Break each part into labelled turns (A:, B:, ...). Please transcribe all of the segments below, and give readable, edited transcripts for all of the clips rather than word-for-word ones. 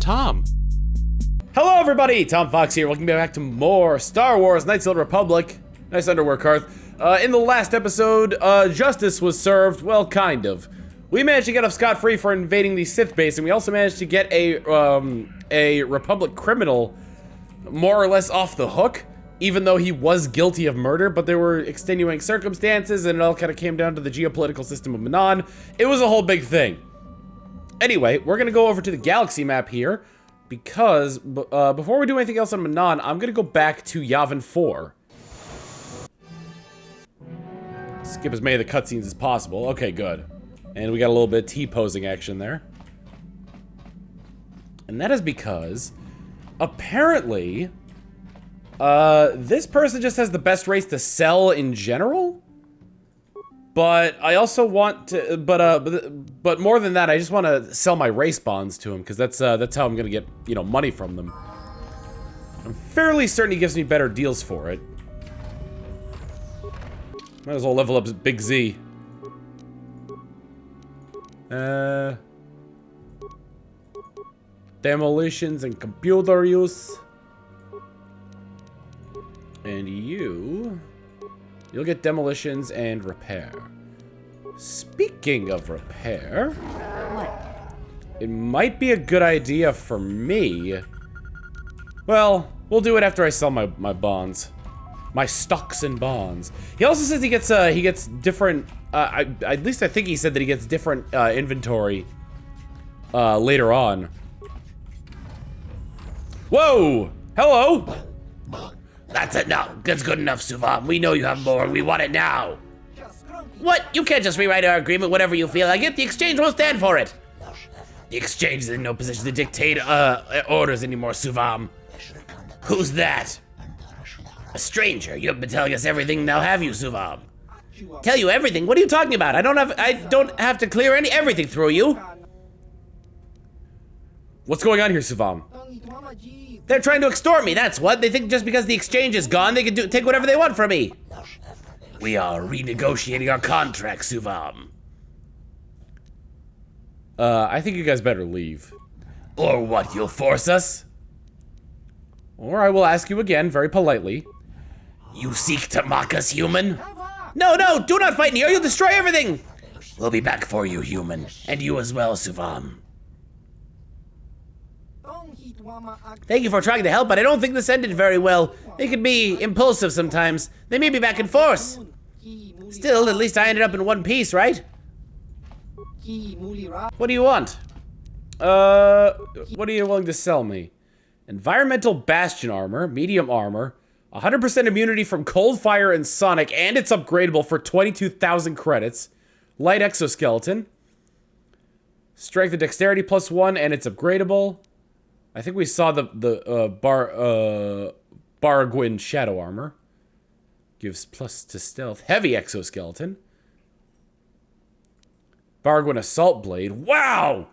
A: Tom. Hello everybody, Tom Fawkes here. Welcome back to more Star Wars Knights of the Republic. Nice underwear, Karth. In the last episode, justice was served, well, kind of. We managed to get off scot-free for invading the Sith base, and we also managed to get a Republic criminal more or less off the hook, even though he was guilty of murder, but there were extenuating circumstances, and it all kind of came down to the geopolitical system of Manon. It was a whole big thing. Anyway, we're gonna go over to the galaxy map here, because before we do anything else on Manon, I'm gonna go back to Yavin 4. Skip as many of the cutscenes as possible. Okay, good. And we got a little bit of T-posing action there. And that is because, apparently, this person just has the best race to sell in general? But I also want to, but more than that, I just want to sell my race bonds to him, because that's how I'm gonna get, you know, money from them. I'm fairly certain he gives me better deals for it. Might as well level up Big Z. Demolitions and computer use. And you'll get demolitions and repair. Speaking of repair,
B: What?
A: it might be a good idea for me. Well, we'll do it after I sell my bonds. My stocks and bonds. He also says he gets different, at least I think he said that he gets different inventory later on. Whoa! Hello!
C: That's it now. That's good enough, Suvam. We know you have more. We want it now. What? You can't just rewrite our agreement whenever you feel like it. The exchange won't stand for it. The exchange is in no position to dictate orders anymore, Suvam. Who's that? A stranger. You haven't been telling us everything now, have you, Suvam? Tell you everything? What are you talking about? I don't have to clear everything through you.
A: What's going on here, Suvam?
C: They're trying to extort me, that's what. They think just because the exchange is gone, they can take whatever they want from me. We are renegotiating our contract, Suvam.
A: I think you guys better leave.
C: Or what, you'll force us?
A: Or I will ask you again, very politely.
C: You seek to mock us, human? No, do not fight me or you'll destroy everything! We'll be back for you, human. And you as well, Suvam. Thank you for trying to help, but I don't think this ended very well. They can be impulsive sometimes. They may be back in force. Still, at least I ended up in one piece, right?
A: What do you want? What are you willing to sell me? Environmental bastion armor, medium armor, 100% immunity from cold, fire, and sonic, and it's upgradable for 22,000 credits. Light exoskeleton. Strength and dexterity +1, and it's upgradable. I think we saw the Baragwin shadow armor. Gives plus to stealth. Heavy exoskeleton. Baragwin assault blade. Wow!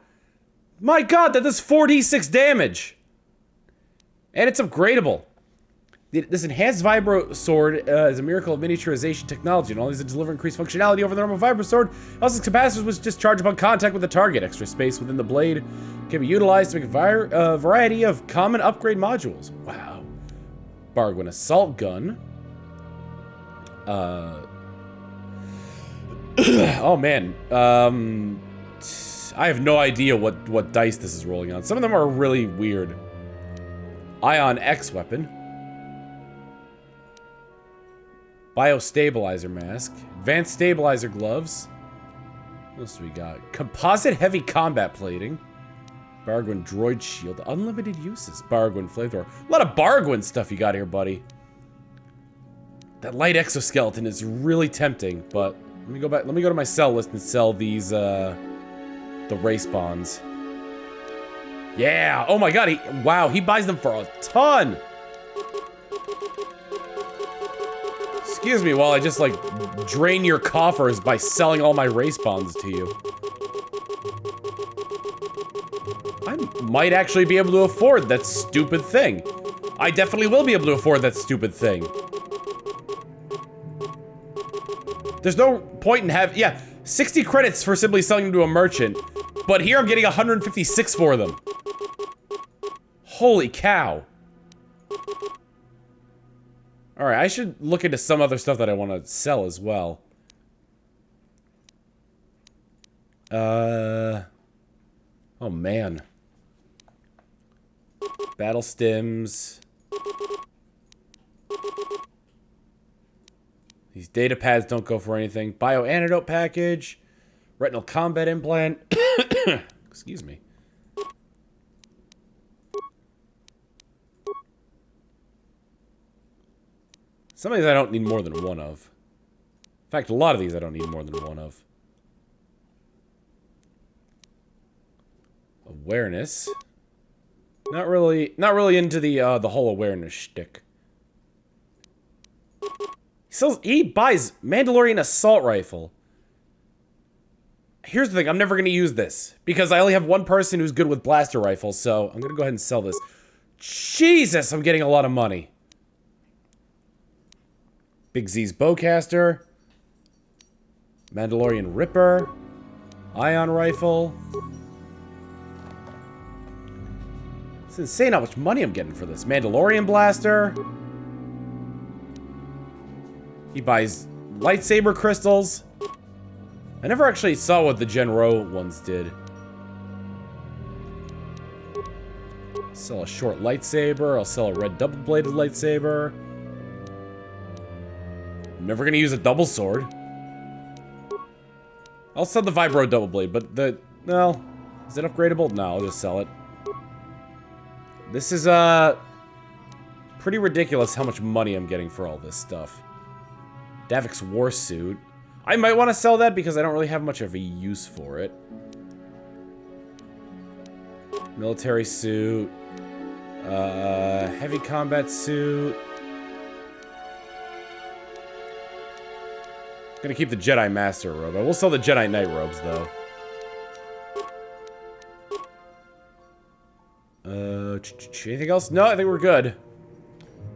A: My god, that does 4d6 damage! And it's upgradable. This enhanced vibro sword is a miracle of miniaturization technology, and all these deliver increased functionality over the normal vibro sword. Also, its capacitors was discharged upon contact with the target. Extra space within the blade can be utilized to make a variety of common upgrade modules. Wow. Bargain assault gun. Oh man. I have no idea what dice this is rolling on. Some of them are really weird. Ion X weapon. Biostabilizer mask. Advanced stabilizer gloves. What else do we got? Composite heavy combat plating. Baragwin droid shield. Unlimited uses. Baragwin flamethrower. A lot of Baragwin stuff you got here, buddy. That light exoskeleton is really tempting, but let me go back. Let me go to my sell list and sell these the race bonds. Yeah. Oh my god. Wow. He buys them for a ton. Excuse me while I just like drain your coffers by selling all my race bonds to you. I might actually be able to afford that stupid thing. I definitely will be able to afford that stupid thing. There's no point in having, yeah, 60 credits for simply selling them to a merchant, but here I'm getting 156 for them. Holy cow. Alright, I should look into some other stuff that I want to sell as well. Oh man. Battle stims. These data pads don't go for anything. Bio antidote package. Retinal combat implant. Excuse me. Some of these I don't need more than one of. In fact, a lot of these I don't need more than one of. Awareness. Not really into the whole awareness shtick. He buys Mandalorian assault rifle. Here's the thing, I'm never gonna use this because I only have one person who's good with blaster rifles, so I'm gonna go ahead and sell this. Jesus, I'm getting a lot of money. Big Z's bowcaster. Mandalorian Ripper. Ion rifle. It's insane how much money I'm getting for this. Mandalorian blaster. He buys lightsaber crystals. I never actually saw what the Genro ones did. Sell a short lightsaber. I'll sell a red double-bladed lightsaber. I'm never gonna use a double sword. I'll sell the Vibro double blade, but no. Is it upgradable? No, I'll just sell it. This is, pretty ridiculous how much money I'm getting for all this stuff. Davik's war suit. I might want to sell that because I don't really have much of a use for it. Military suit. Heavy combat suit. Gonna keep the Jedi Master robe. I will sell the Jedi Knight robes, though. Anything else? No, I think we're good.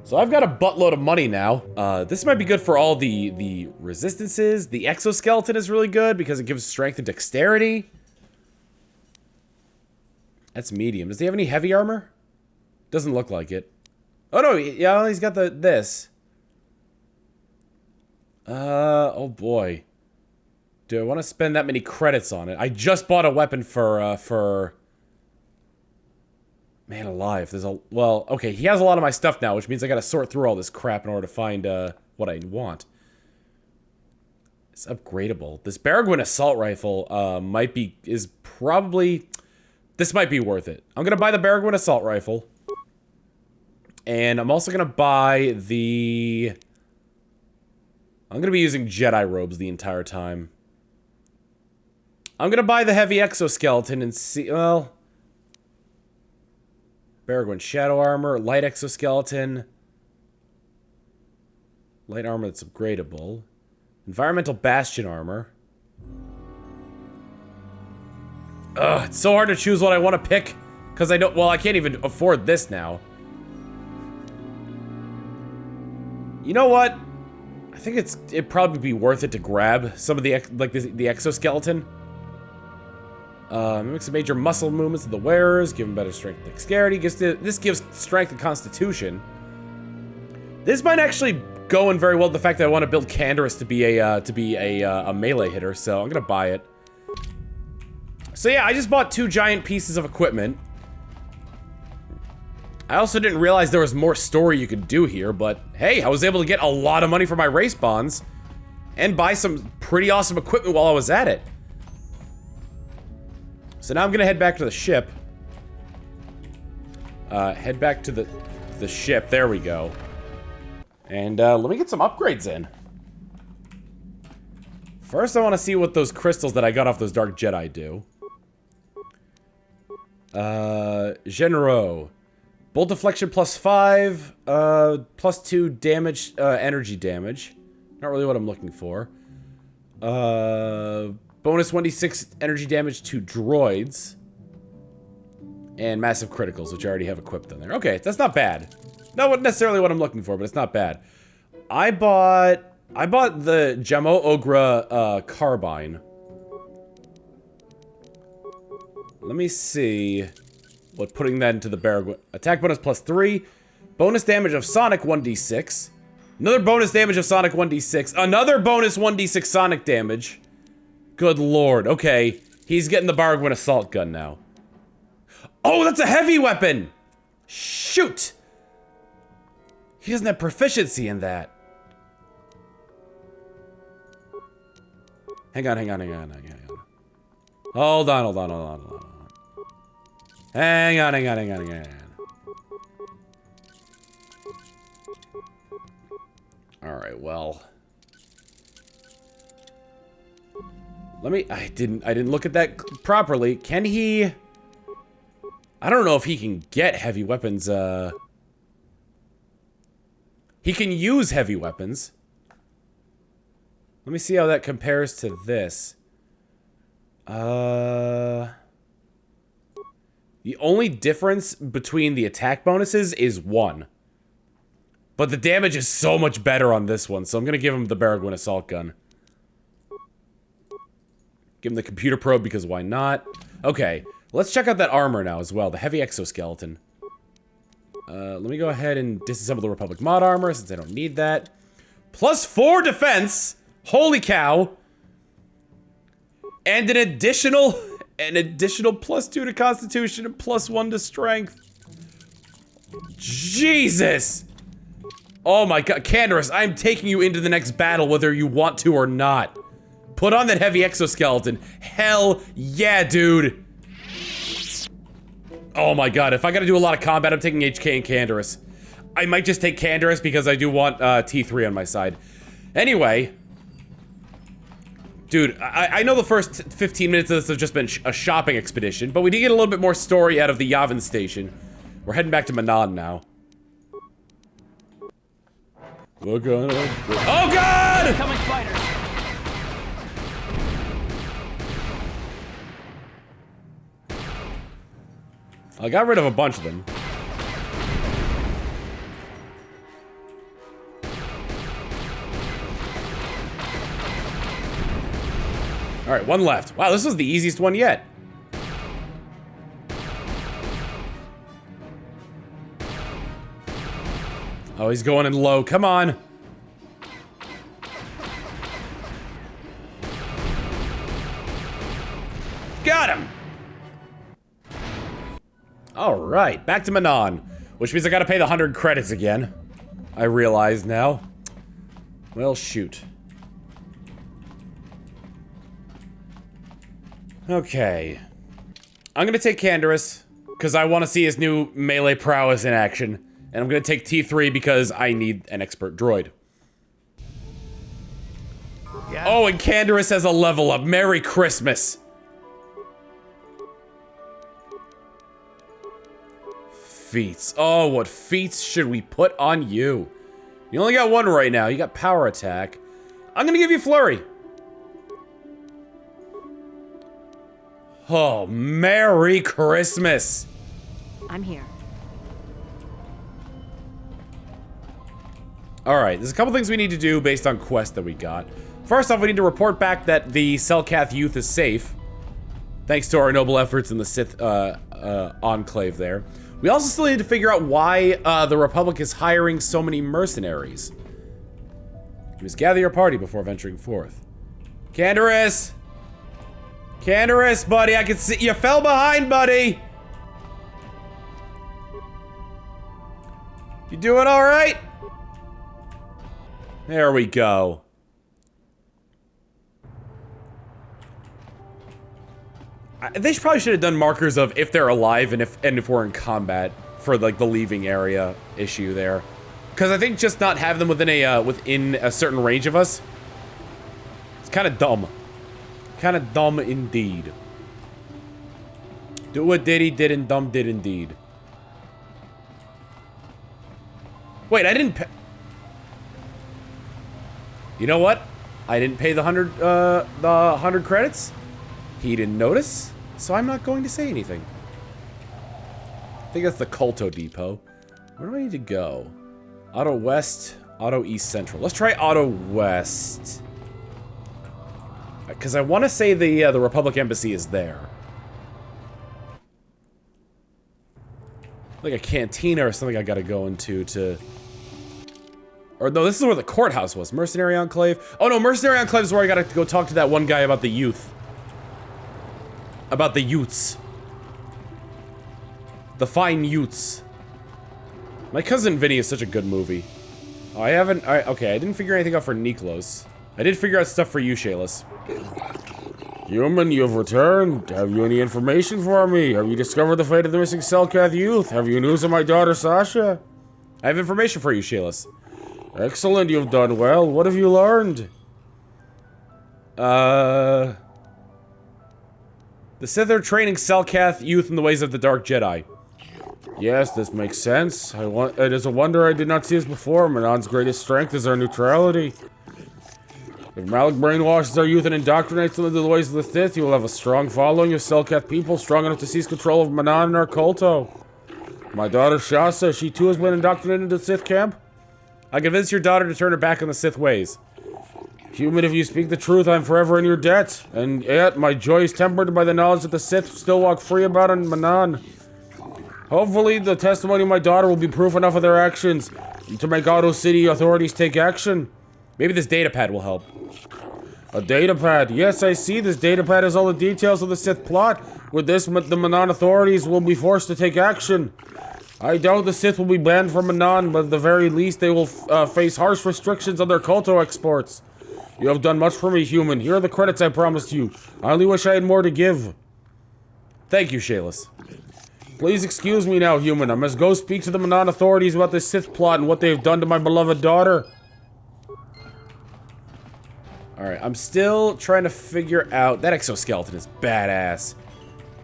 A: So I've got a buttload of money now. This might be good for all the resistances. The exoskeleton is really good because it gives strength and dexterity. That's medium. Does he have any heavy armor? Doesn't look like it. Oh no, yeah, he's got this. Oh boy. Do I want to spend that many credits on it? I just bought a weapon for... Man alive, well, okay, he has a lot of my stuff now, which means I gotta sort through all this crap in order to find, what I want. It's upgradable. This Baragwin assault rifle, this might be worth it. I'm gonna buy the Baragwin assault rifle. And I'm also gonna buy I'm gonna be using Jedi robes the entire time. I'm gonna buy the heavy exoskeleton and see, well... Baragwin shadow armor, light exoskeleton. Light armor that's upgradable. Environmental bastion armor. Ugh, it's so hard to choose what I want to pick. Because I don't, well, I can't even afford this now. You know what? I think it'd probably be worth it to grab some of the exoskeleton. Mimics the major muscle movements of the wearers, give them better strength and dexterity. This gives strength and constitution. This might actually go in very well with the fact that I want to build Canderous to be a melee hitter, so I'm gonna buy it. So yeah, I just bought 2 giant pieces of equipment. I also didn't realize there was more story you could do here, but hey, I was able to get a lot of money for my race bonds and buy some pretty awesome equipment while I was at it. So now I'm gonna head back to the ship. Head back to the ship. There we go. And let me get some upgrades in. First, I want to see what those crystals that I got off those Dark Jedi do. Genro. Bolt deflection +5. +2 damage, energy damage. Not really what I'm looking for. Bonus 1d6 energy damage to droids. And massive criticals, which I already have equipped on there. Okay, that's not bad. Not necessarily what I'm looking for, but it's not bad. I bought the Jamo Ogra carbine. Let me see what putting that into the barrel. Attack bonus +3. Bonus damage of Sonic 1d6. Another bonus damage of Sonic 1d6. Another bonus 1d6 Sonic damage. Good lord. Okay. He's getting the Bargwin assault gun now. Oh, that's a heavy weapon! Shoot! He doesn't have proficiency in that. Hang on. Hold on. Hang on. Alright, well. I didn't look at that properly. Can he... I don't know if he can get heavy weapons, He can use heavy weapons. Let me see how that compares to this. The only difference between the attack bonuses is 1. But the damage is so much better on this one, so I'm gonna give him the Baragwin assault gun. Give him the computer probe because why not? Okay, let's check out that armor now as well, the heavy exoskeleton. Let me go ahead and disassemble the Republic mod armor since I don't need that. +4 defense! Holy cow! And an additional +2 to Constitution and +1 to Strength. Jesus! Oh my god, Canderous, I'm taking you into the next battle whether you want to or not. Put on that heavy exoskeleton. Hell yeah, dude! Oh my god, if I gotta do a lot of combat, I'm taking HK and Canderous. I might just take Canderous because I do want T3 on my side. Anyway. Dude, I know the first 15 minutes of this have just been a shopping expedition, but we did get a little bit more story out of the Yavin station. We're heading back to Manan now. Oh god!
B: Incoming fighters.
A: I got rid of a bunch of them. Alright, one left. Wow, this was the easiest one yet. Oh, he's going in low. Come on. Got him. Alright, back to Manan. Which means I gotta pay the 100 credits again. I realize now. Well, shoot. Okay. I'm gonna take Canderous, because I want to see his new melee prowess in action. And I'm gonna take T3 because I need an expert droid.
B: Yeah.
A: Oh, and Canderous has a level up. Merry Christmas. Feats. Oh, what feats should we put on you? You only got one right now. You got power attack. I'm gonna give you flurry. Oh, Merry Christmas.
D: I'm here.
A: Alright, there's a couple things we need to do based on quests that we got. First off, we need to report back that the Selkath youth is safe. Thanks to our noble efforts in the Sith enclave there. We also still need to figure out why the Republic is hiring so many mercenaries. You must gather your party before venturing forth. Canderous! Canderous, buddy, I can see you fell behind, buddy! You doing alright? There we go. They probably should have done markers of if they're alive and if we're in combat for like the leaving area issue there, because I think just not have them within a certain range of us. It's kind of dumb. Kind of dumb indeed. Do what did he did and dumb did indeed. Wait, I didn't pay. You know what? I didn't pay the 100 credits. He didn't notice, so I'm not going to say anything. I think that's the Kolto depot. Where do I need to go? Auto West, Auto East Central. Let's try Auto West. Because I want to say the Republic Embassy is there. like a cantina or something I gotta go into to... Or no, this is where the courthouse was. Mercenary Enclave. Oh no, Mercenary Enclave is where I gotta go talk to that one guy about the youth. About the youths. The fine youths. My Cousin Vinny is such a good movie. Oh, okay, I didn't figure anything out for Niklos. I did figure out stuff for you, Shayless. Human, you've returned. Have you any information for me? Have you discovered the fate of the missing Selkath youth? Have you news of my daughter, Sasha? I have information for you, Shayless. Excellent, you've done well. What have you learned? The Sith are training Selkath youth in the ways of the Dark Jedi. Yes, this makes sense. It is a wonder I did not see this before. Manon's greatest strength is our neutrality. If Malik brainwashes our youth and indoctrinates them into the ways of the Sith, he will have a strong following of Selkath people, strong enough to seize control of Manon and our Kolto. My daughter Shasta, she too has been indoctrinated into the Sith camp. I convinced your daughter to turn her back on the Sith ways. Human, if you speak the truth, I'm forever in your debt. And yet, my joy is tempered by the knowledge that the Sith still walk free about on Manon. Hopefully, the testimony of my daughter will be proof enough of their actions to make Auto City authorities take action. Maybe this datapad will help. A datapad. Yes, I see. This datapad has all the details of the Sith plot. With this, the Manon authorities will be forced to take action. I doubt the Sith will be banned from Manon, but at the very least, they will face harsh restrictions on their Kolto exports. You have done much for me, human. Here are the credits I promised you. I only wish I had more to give. Thank you, Shayless. Please excuse me now, human. I must go speak to the Manon authorities about this Sith plot and what they have done to my beloved daughter. Alright, I'm still trying to figure out... That exoskeleton is badass.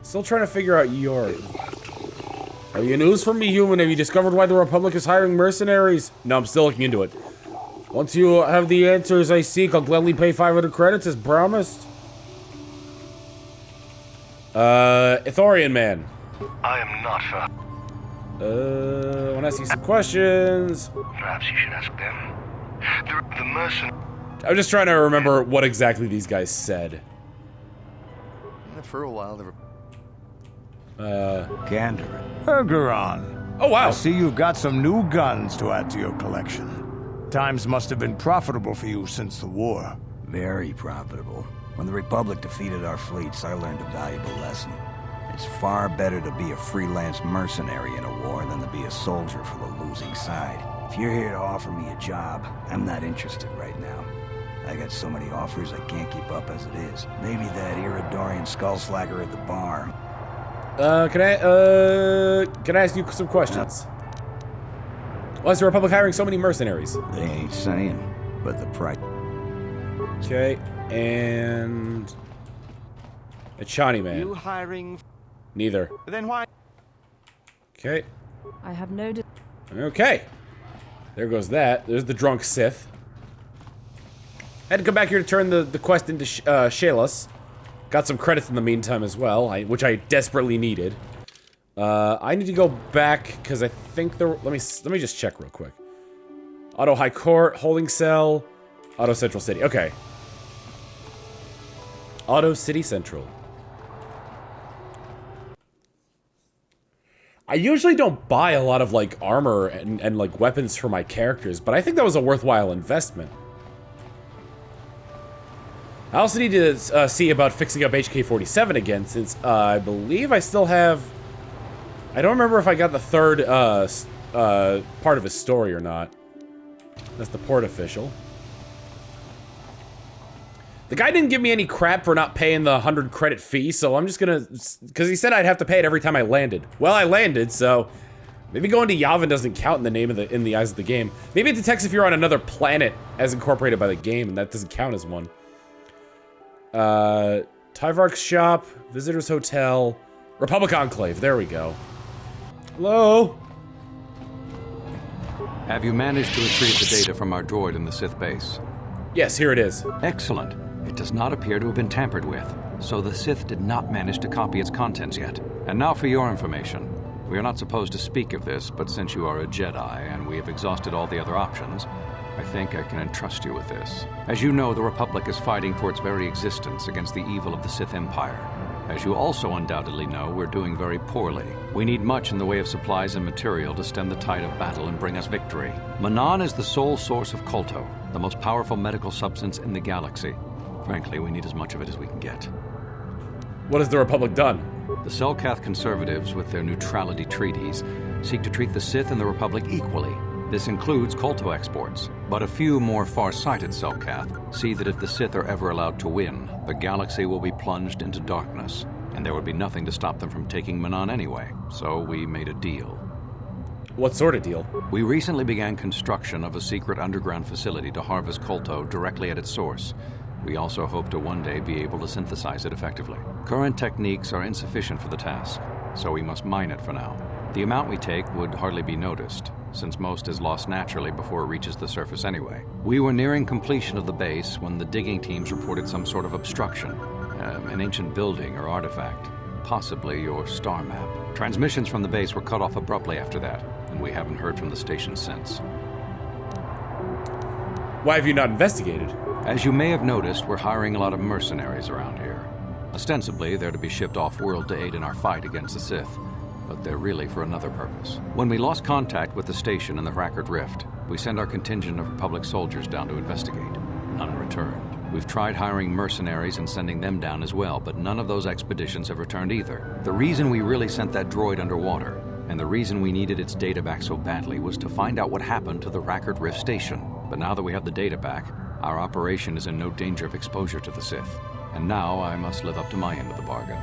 A: Still trying to figure out your... Have you news from me, human? Have you discovered why the Republic is hiring mercenaries? No, I'm still looking into it. Once you have the answers I seek, I'll gladly pay 500 credits as promised. Ithorian man.
B: I am not
A: I want to ask you some questions.
B: Perhaps you should ask them. The mercenary...
A: I'm just trying to remember what exactly these guys said.
B: For a while, they were...
D: Gander. Ergeron.
A: Oh, wow.
D: I see you've got some new guns to add to your collection. Times must have been profitable for you since the war.
E: Very profitable. When the Republic defeated our fleets, I learned a valuable lesson. It's far better to be a freelance mercenary in a war than to be a soldier for the losing side. If you're here to offer me a job, I'm not interested right now. I got so many offers I can't keep up as it is. Maybe that Iridorian skullslagger at the bar.
A: Can I ask you some questions? Why is the Republic hiring so many mercenaries?
E: They ain't saying, but the price.
A: Okay, and... A Chani man.
F: You hiring?
A: Neither.
F: Then why?
A: Okay.
G: I have no...
A: Okay. There goes that. There's the drunk Sith. Had to come back here to turn the quest into Shayless. Got some credits in the meantime as well, which I desperately needed. I need to go back because I think there. Let me just check real quick. Auto High Court, Holding Cell, Auto Central City. Okay. Auto City Central. I usually don't buy a lot of like armor and like weapons for my characters, but I think that was a worthwhile investment. I also need to see about fixing up HK-47 again, since I believe I still have... I don't remember if I got the third part of his story or not. That's the port official. The guy didn't give me any crap for not paying the 100 credit fee, so I'm just gonna... Because he said I'd have to pay it every time I landed. Well, I landed, so... Maybe going to Yavin doesn't count in the name of in the eyes of the game. Maybe it detects if you're on another planet as incorporated by the game, and that doesn't count as one. Tyvark's shop, Visitor's Hotel, Republic Enclave, there we go. Hello?
H: Have you managed to retrieve the data from our droid in the Sith base?
A: Yes, here it is.
H: Excellent. It does not appear to have been tampered with, so the Sith did not manage to copy its contents yet. And now for your information. We are not supposed to speak of this, but since you are a Jedi and we have exhausted all the other options, I think I can entrust you with this. As you know, the Republic is fighting for its very existence against the evil of the Sith Empire. As you also undoubtedly know, we're doing very poorly. We need much in the way of supplies and material to stem the tide of battle and bring us victory. Manan is the sole source of Kolto, the most powerful medical substance in the galaxy. Frankly, we need as much of it as we can get.
A: What has the Republic done?
H: The Selkath conservatives, with their neutrality treaties, seek to treat the Sith and the Republic equally. This includes Kolto exports, but a few more far-sighted Selkath see that if the Sith are ever allowed to win, the galaxy will be plunged into darkness, and there would be nothing to stop them from taking Manan anyway, so we made a deal.
A: What sort of deal?
H: We recently began construction of a secret underground facility to harvest Kolto directly at its source. We also hope to one day be able to synthesize it effectively. Current techniques are insufficient for the task, so we must mine it for now. The amount we take would hardly be noticed, since most is lost naturally before it reaches the surface anyway. We were nearing completion of the base when the digging teams reported some sort of obstruction. An ancient building or artifact. Possibly your star map. Transmissions from the base were cut off abruptly after that, and we haven't heard from the station since.
A: Why have you not investigated?
H: As you may have noticed, we're hiring a lot of mercenaries around here. Ostensibly, they're to be shipped off-world to aid in our fight against the Sith, but they're really for another purpose. When we lost contact with the station in the Rackard Rift, we sent our contingent of Republic soldiers down to investigate. None returned. We've tried hiring mercenaries and sending them down as well, but none of those expeditions have returned either. The reason we really sent that droid underwater, and the reason we needed its data back so badly, was to find out what happened to the Rackard Rift station. But now that we have the data back, our operation is in no danger of exposure to the Sith. And now I must live up to my end of the bargain.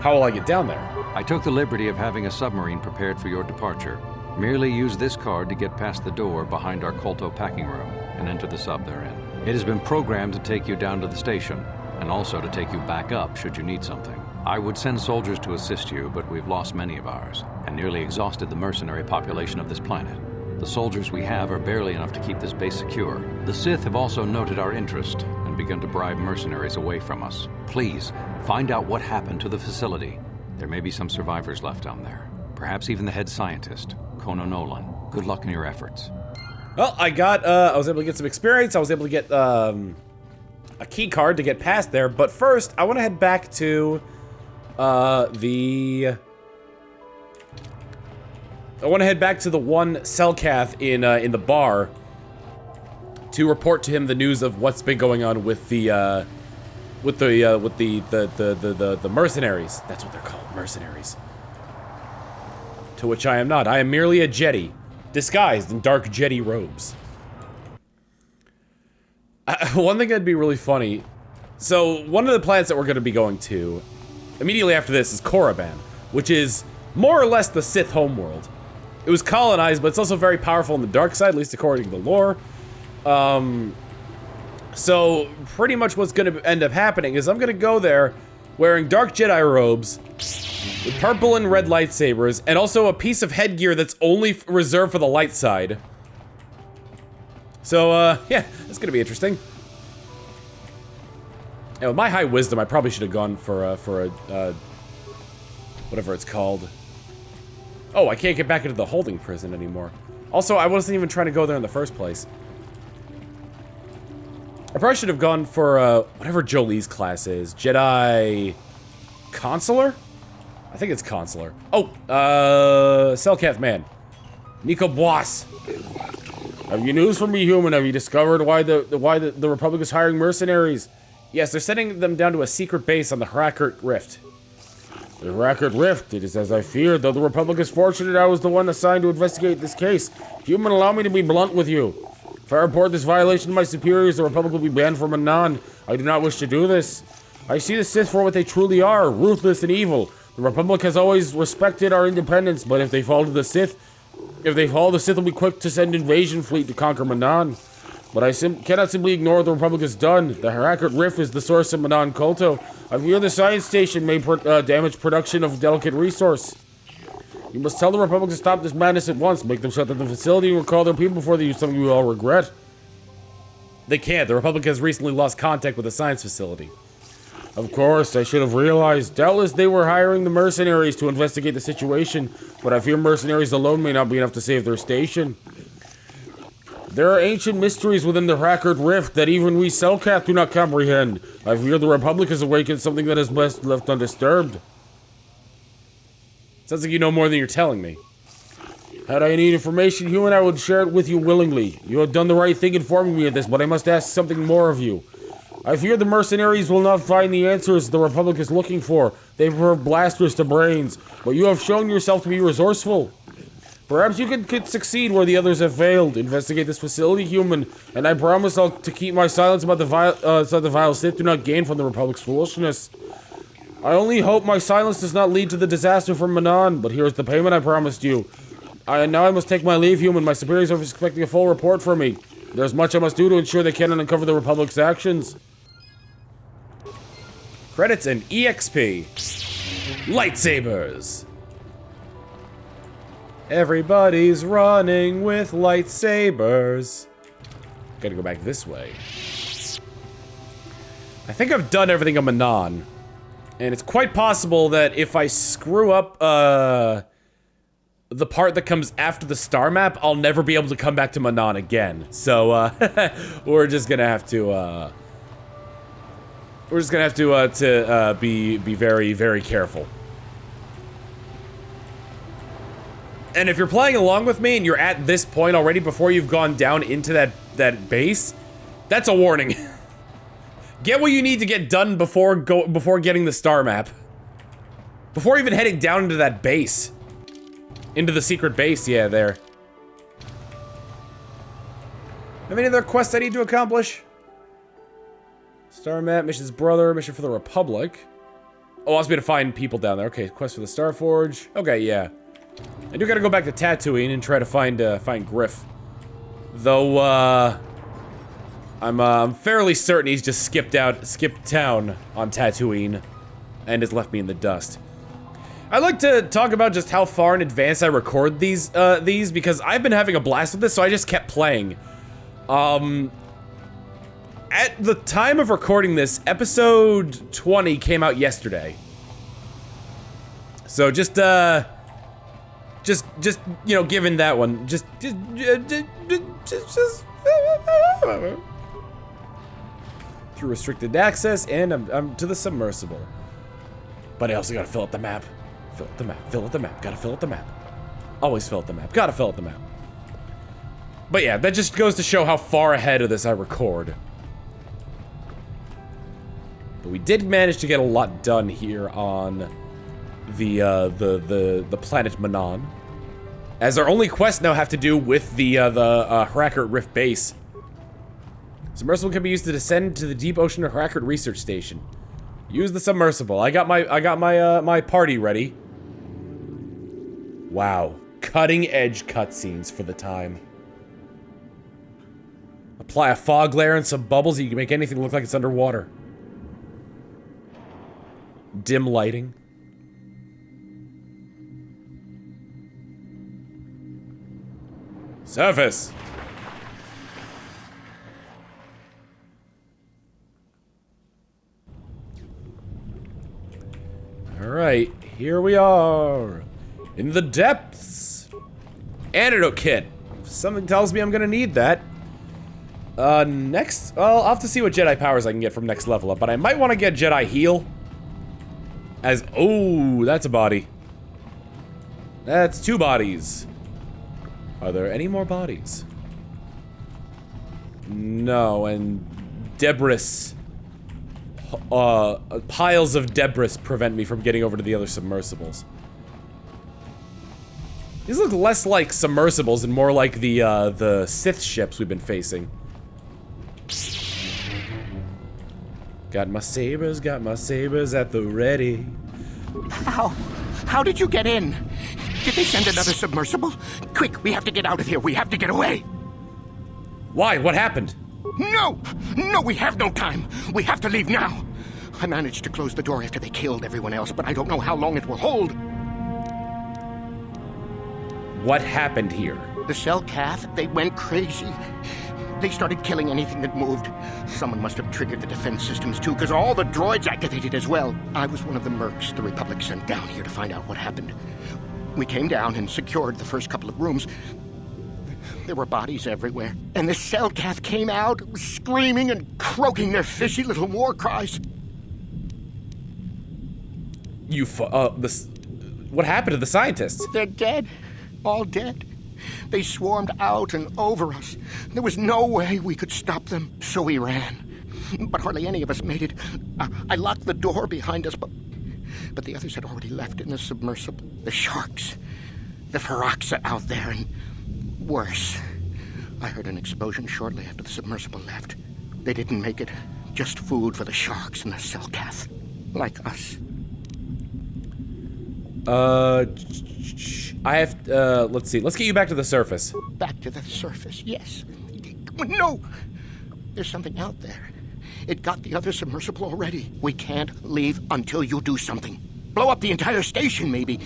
A: How will I get down there?
H: I took the liberty of having a submarine prepared for your departure. Merely use this card to get past the door behind our Kolto packing room and enter the sub they're in. It has been programmed to take you down to the station, and also to take you back up should you need something. I would send soldiers to assist you, but we've lost many of ours, and nearly exhausted the mercenary population of this planet. The soldiers we have are barely enough to keep this base secure. The Sith have also noted our interest and begun to bribe mercenaries away from us. Please, find out what happened to the facility. There may be some survivors left down there. Perhaps even the head scientist, Kono Nolan. Good luck in your efforts.
A: Well, I was able to get some experience. I was able to get a key card to get past there. But first, I want to head back to the one Selkath in the bar to report to him the news of what's been going on with the mercenaries. That's what they're called, mercenaries. To which I am not. I am merely a Jedi, disguised in dark Jedi robes. One thing that'd be really funny. So, one of the planets that we're going to be going to, immediately after this, is Korriban, which is more or less the Sith homeworld. It was colonized, but it's also very powerful on the dark side, at least according to the lore. So, pretty much what's going to end up happening is I'm going to go there wearing dark Jedi robes, with purple and red lightsabers, and also a piece of headgear that's only reserved for the light side. So, yeah, it's gonna be interesting. And with my high wisdom, I probably should have gone for whatever it's called. Oh, I can't get back into the holding prison anymore. Also, I wasn't even trying to go there in the first place. I probably should have gone for, whatever Jolie's class is. Jedi... Consular? I think it's Consular. Oh, Selkath man. Nico Bois. Have you news from me, human? Have you discovered why the Republic is hiring mercenaries? Yes, they're sending them down to a secret base on the Rackard Rift. The Rackard Rift, it is as I feared. Though the Republic is fortunate I was the one assigned to investigate this case. Human, allow me to be blunt with you. If I report this violation to my superiors, the Republic will be banned from Manan. I do not wish to do this. I see the Sith for what they truly are, ruthless and evil. The Republic has always respected our independence, but if they fall to the Sith, the Sith will be quick to send invasion fleet to conquer Manan. But I cannot simply ignore what the Republic has done. The Rackard Rift is the source of Manan Kolto. I fear the science station may damage production of delicate resource. You must tell the Republic to stop this madness at once. Make them shut down the facility and recall their people before they do something we all regret. They can't. The Republic has recently lost contact with the science facility. Of course, I should have realized. Doubtless they were hiring the mercenaries to investigate the situation, but I fear mercenaries alone may not be enough to save their station. There are ancient mysteries within the Hackard Rift that even we Cellcath do not comprehend. I fear the Republic has awakened something that is best left undisturbed. Sounds like you know more than you're telling me. Had I any information, human, I would share it with you willingly. You have done the right thing informing me of this, but I must ask something more of you. I fear the mercenaries will not find the answers the Republic is looking for. They prefer blasters to brains, but you have shown yourself to be resourceful. Perhaps you could succeed where the others have failed. Investigate this facility, human, and I promise to keep my silence about the vile Sith do not gain from the Republic's foolishness. I only hope my silence does not lead to the disaster from Manon, but here's the payment I promised you. Now I must take my leave, human. My superiors are expecting a full report from me. There's much I must do to ensure they cannot uncover the Republic's actions. Credits and EXP. Lightsabers. Everybody's running with lightsabers. Gotta go back this way. I think I've done everything on Manon. And it's quite possible that if I screw up, the part that comes after the star map, I'll never be able to come back to Manon again. So, we're just gonna have to, be very, very careful. And if you're playing along with me and you're at this point already before you've gone down into that base, that's a warning. Get what you need to get done before getting the star map. Before even heading down into that base. Into the secret base, yeah, there. Have any other quests I need to accomplish? Star map, mission's brother, mission for the Republic. Oh, wants me to find people down there. Okay, quest for the Star Forge. Okay, yeah. I do gotta go back to Tatooine and try to find Griff. Though, I'm fairly certain he's just skipped town on Tatooine and has left me in the dust. I'd like to talk about just how far in advance I record these because I've been having a blast with this, so I just kept playing. At the time of recording this, episode 20 came out yesterday. So just you know, given that one, just through restricted access, and I'm to the submersible. But I also gotta fill out the map. Fill out the map, fill out the map, gotta fill out the map. Always fill out the map, gotta fill out the map. But yeah, that just goes to show how far ahead of this I record. But we did manage to get a lot done here on the planet Manon. As our only quests now have to do with the Hackard Rift base. Submersible can be used to descend to the deep ocean of Hackard Research Station. Use the submersible. I got my party ready. Wow, cutting edge cutscenes for the time. Apply a fog layer and some bubbles, you can make anything look like it's underwater. Dim lighting. Surface. Alright, here we are. In the depths. Antidote kit. Something tells me I'm gonna need that. Next, well, I'll have to see what Jedi powers I can get from next level up, but I might want to get Jedi heal. Oh, that's a body. That's 2 bodies. Are there any more bodies? No, and debris. Piles of debris prevent me from getting over to the other submersibles. These look less like submersibles and more like the Sith ships we've been facing. Got my sabers at the ready.
F: How did you get in? Did they send another submersible? Quick, we have to get out of here. We have to get away.
A: Why? What happened?
F: No! No, we have no time. We have to leave now. I managed to close the door after they killed everyone else, but I don't know how long it will hold.
A: What happened here?
F: The Cellcath, they went crazy. They started killing anything that moved. Someone must have triggered the defense systems too, because all the droids activated as well. I was one of the mercs the Republic sent down here to find out what happened. We came down and secured the first couple of rooms. There were bodies everywhere, and the Selkath came out, screaming and croaking their fishy little war cries.
A: What happened to the scientists?
F: They're dead. All dead. They swarmed out and over us. There was no way we could stop them, so we ran. But hardly any of us made it. I locked the door behind us, but the others had already left in the submersible. The sharks. The Fawkes are out there, and worse. I heard an explosion shortly after the submersible left. They didn't make it. Just food for the sharks and the Selkath. Like us.
A: Let's see. Let's get you back to the surface.
F: Back to the surface, yes. No! There's something out there. It got the other submersible already. We can't leave until you do something. Blow up the entire station, maybe.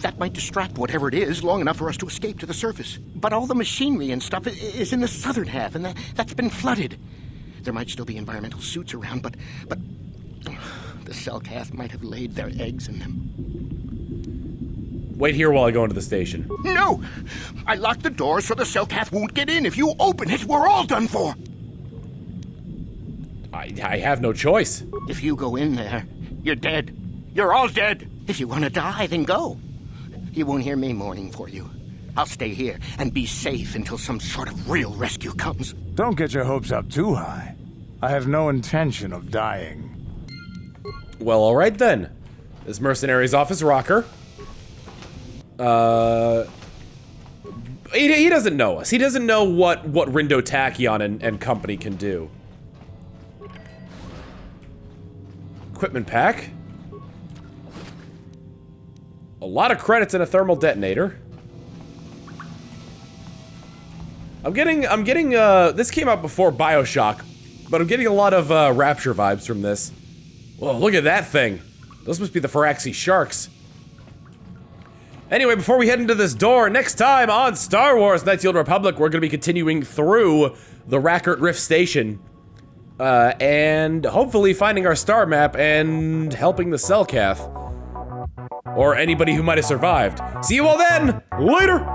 F: That might distract whatever it is long enough for us to escape to the surface. But all the machinery and stuff is in the southern half, and that's been flooded. There might still be environmental suits around, but the Selkath might have laid their eggs in them.
A: Wait here while I go into the station.
F: No! I locked the door so the Selkath won't get in. If you open it, we're all done for.
A: I have no choice.
F: If you go in there, you're dead. You're all dead. If you want to die, then go. You won't hear me mourning for you. I'll stay here and be safe until some sort of real rescue comes.
D: Don't get your hopes up too high. I have no intention of dying.
A: Well, alright then. This mercenary's office rocker. He doesn't know us. He doesn't know what Rindo Tachyon and company can do. Equipment pack. A lot of credits and a thermal detonator. I'm getting, this came out before BioShock, but I'm getting a lot of, Rapture vibes from this. Whoa, look at that thing. Those must be the Firaxi sharks. Anyway, before we head into this door, next time on Star Wars Knights of the Old Republic, we're gonna be continuing through the Rackert Rift Station. And hopefully finding our star map and helping the Selkath. Or anybody who might have survived. See you all then! Later!